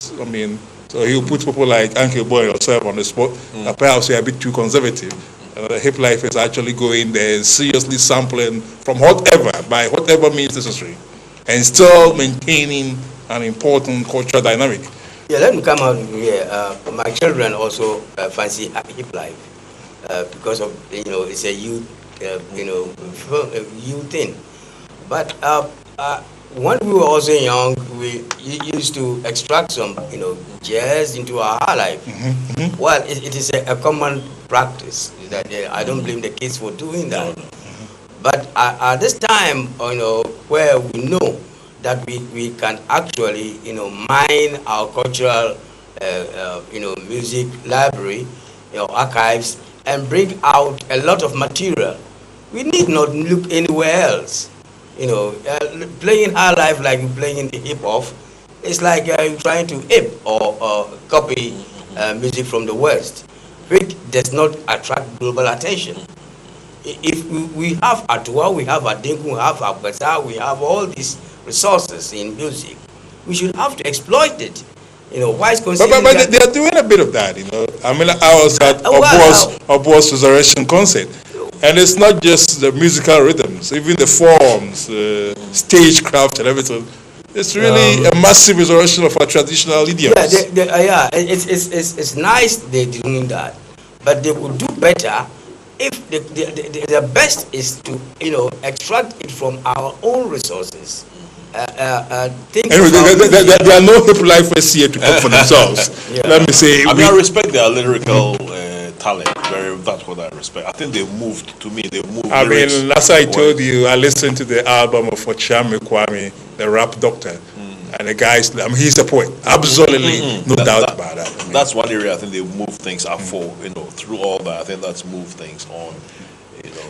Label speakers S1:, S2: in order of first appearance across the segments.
S1: I mean, so he'll put people like Uncle Boy and yourself on the spot. Perhaps you're a bit too conservative. Hip life is actually going there and seriously sampling from whatever, by whatever means necessary, and still maintaining an important cultural dynamic.
S2: Yeah, let me come out here. My children also fancy hip life because of it's a youth youth thing. But when we were also young, we used to extract some jazz into our life. Well, it is a common practice that I don't blame the kids for doing that. But at this time, where we know that we can actually, mine our cultural, music library, archives, and bring out a lot of material. We need not look anywhere else. Playing our life like you're playing the hip hop, it's like trying to ape or copy music from the West, which does not attract global attention. If we have Atua, we have Adinku, we have Abgaza, we have all these resources in music, we should have to exploit it. Why is
S1: but they are doing a bit of that, I mean, I was at Obo's Resurrection concert, and it's not just the musical rhythms, even the forms, stagecraft and everything. It's really a massive resurrection of our traditional idioms.
S2: It's nice they're doing that, but they would do better if the best is to extract it from our own resources.
S1: Anyway, there are no hip lifers here to talk for themselves. Let me say,
S3: I respect their lyrical talent. That's what I respect. I think they've moved. To me, they've moved.
S1: I mean, as I told you, I listened to the album of Kwame, the rap doctor, and the guy's. I mean, he's a poet. Absolutely, no doubt about that. I mean,
S3: that's one area I think they've moved things up for. Through all that, I think that's moved things on.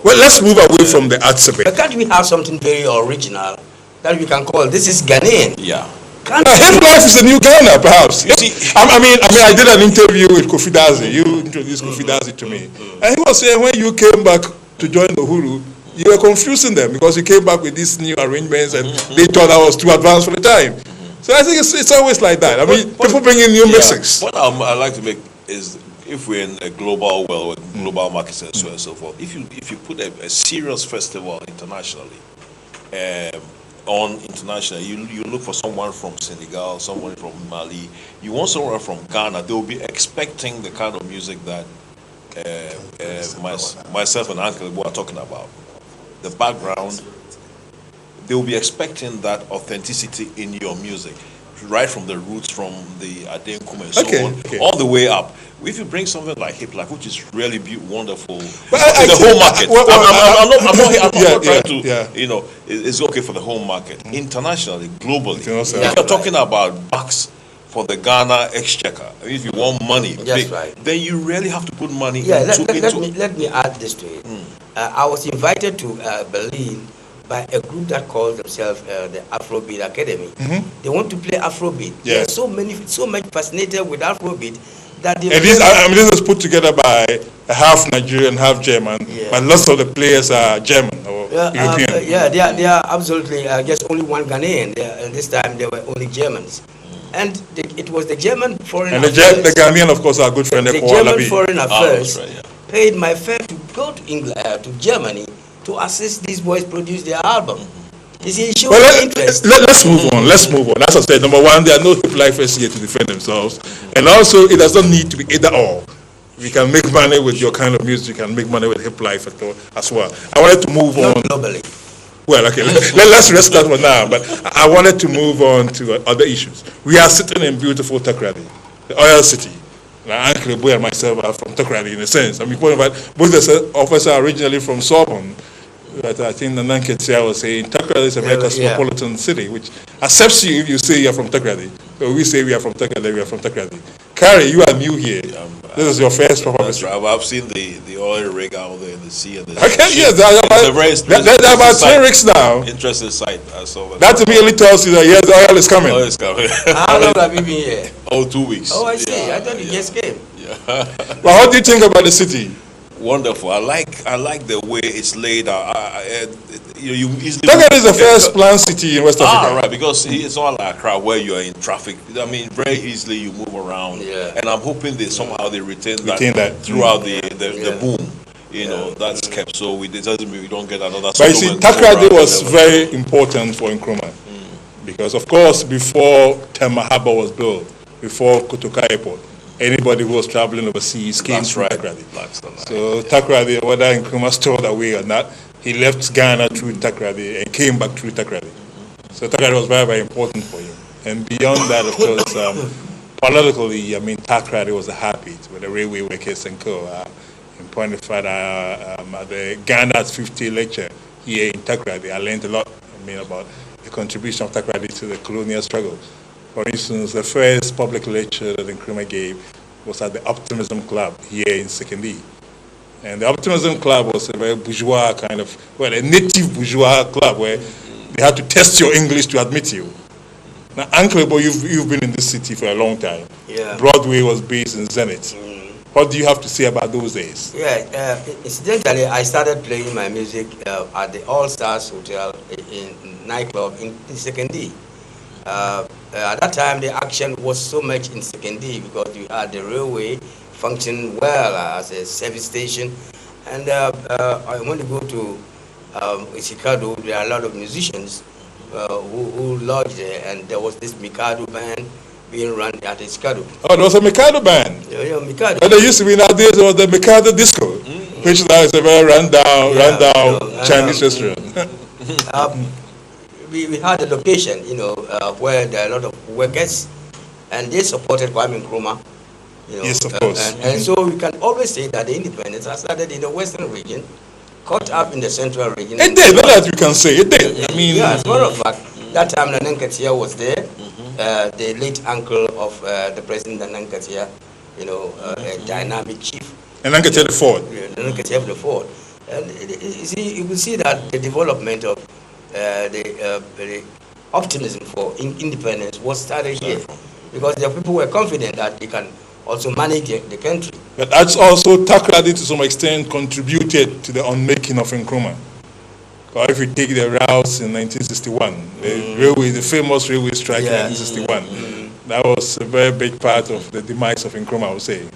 S1: Well, let's move away from the arts a bit.
S2: But can't we have something very original that we can call this is Ghanaian?
S3: Yeah.
S1: Hip life is a new Ghana, perhaps. I mean, I did an interview with Kofi Dazi. You introduced Kofi Dazi to me, and he was saying when you came back to join the Hulu, you were confusing them because you came back with these new arrangements, and they thought I was too advanced for the time. So I think it's always like that. I mean, people bring in new mixes.
S3: What I like to make is, if we're in a global world with global markets and so on and so forth, if you put a serious festival internationally, on international, you look for someone from Senegal, someone from Mali, you want someone from Ghana, they will be expecting the kind of music that myself and Uncle were talking about. The background, they will be expecting that authenticity in your music, right from the roots, from the Adenkum and so on, all the way up. If you bring something like hip life, which is really wonderful, the whole market. I'm not trying to, it's okay for the whole market. Internationally, globally, if you're talking about bucks for the Ghana exchequer, if you want money, then you really have to put money into.
S2: Let me add this to it. I was invited to Berlin by a group that calls themselves the Afrobeat Academy. They want to play Afrobeat. There are so much fascinated with Afrobeat.
S1: This is put together by a half Nigerian, half German, but lots of the players are German or European.
S2: They are absolutely, I guess, only one Ghanaian. This time they were only Germans. And it was the German foreign affairs.
S1: And the Ghanaian, of course, are good friend.
S2: The German foreign affairs paid my fare to go to England, to Germany, to assist these boys produce their album. You see, it shows interest.
S1: Let's move on. As I said, number one, there are no hip lifers here to defend themselves. And also, it does not need to be either or. You can make money with your kind of music and make money with hip life as well. I wanted to move on.
S2: Globally.
S1: Well, okay, let's rest that one now. But I wanted to move on to other issues. We are sitting in beautiful Takoradi, the oil city. Now, Uncle Boy and myself are from Takoradi in a sense. I mean, both of us are originally from Sorbonne. But I think the Nanketia was saying Takoradi is a very cosmopolitan city, which accepts you if you say you're from Takoradi. So we say we are from Takoradi. Carrie, you are new here. This is your first proper visit.
S3: I've seen the oil rig out there in the sea. And
S1: there are about 10 rigs now.
S3: Interesting sight. I saw
S1: that immediately tells you that yes, the oil is coming.
S3: Oil is coming.
S2: How long have you been here?
S3: 2 weeks.
S2: Oh, I see. I thought you just came.
S1: Well, what do you think about the city?
S3: Wonderful. I like the way it's laid out. You easily.
S1: Takoradi is the first planned city in West Africa.
S3: Right, because it's not like Accra where you are in traffic. I mean, very easily you move around.
S2: Yeah.
S3: And I'm hoping they somehow they retain that throughout the boom. You know, that's kept. So it doesn't mean we don't get another.
S1: But you see, Takoradi was very important for Nkrumah. Because, of course, before Tema Harbour was built, before Kotoka Airport, anybody who was traveling overseas came through Takoradi. So Takoradi, whether Nkrumah stole away or not, he left Ghana through Takoradi and came back through Takoradi. So Takoradi was very, very important for him. And beyond that, of course, politically, I mean, Takoradi was a heartbeat with the railway workers and co. In point of fact, at the Ghana's 50th lecture here in Takoradi, I learned a lot, about the contribution of Takoradi to the colonial struggle. For instance, the first public lecture that Nkrumah gave was at the Optimism Club here in Sekondi. And the Optimism Club was a very bourgeois kind of, a native bourgeois club where they had to test your English to admit you. Now, Uncle Boy, you've been in this city for a long time.
S2: Yeah.
S1: Broadway was based in Zenith. What do you have to say about those days?
S2: Yeah, incidentally, I started playing my music at the All Stars Hotel in nightclub in Sekondi. At that time, the action was so much in Sekondi because we had the railway function well as a service station. And I want to go to Chicago. There are a lot of musicians who lodged there, and there was this Mikado band being run at Chicago.
S1: Oh, there was a Mikado band.
S2: Yeah, Mikado.
S1: But there used to be nowadays there was the Mikado Disco, which now is a very rundown Chinese restaurant.
S2: We had a location, where there are a lot of workers, and they supported Kwame Nkrumah.
S1: Yes, of course.
S2: And so we can always say that the independence has started in the western region, caught up in the central region.
S1: It did, not that you can say. It did.
S2: As a matter of fact, that time Nanan Katia was there, the late uncle of the president Nanan Katia, a dynamic chief.
S1: Nanan Katia the fourth.
S2: Nanan Katia the fourth. And you can see that the development of the optimism for independence was started here, because the people were confident that they can also manage the country. But
S1: that's also Takoradi to some extent contributed to the unmaking of Nkrumah. Or if you take the routes in 1961, the famous railway strike in 1961, that was a very big part of the demise of Nkrumah, I would say.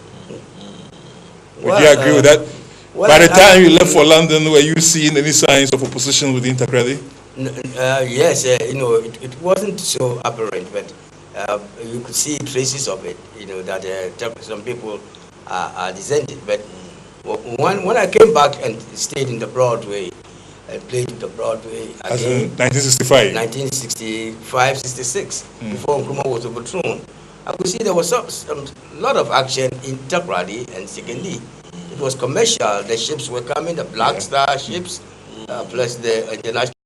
S1: Would you agree with that? By the time you left for London, were you seeing any signs of opposition within Takoradi?
S2: Yes, it wasn't so apparent, but you could see traces of it, that some people are dissenting. But when I came back and stayed in the Broadway, I played in the Broadway
S1: as in 1965?
S2: 1965, 66, before Nkrumah was overthrown. I could see there was some lot of action in Takoradi and Sekondi. It was commercial. The ships were coming, the Black Star ships, plus the international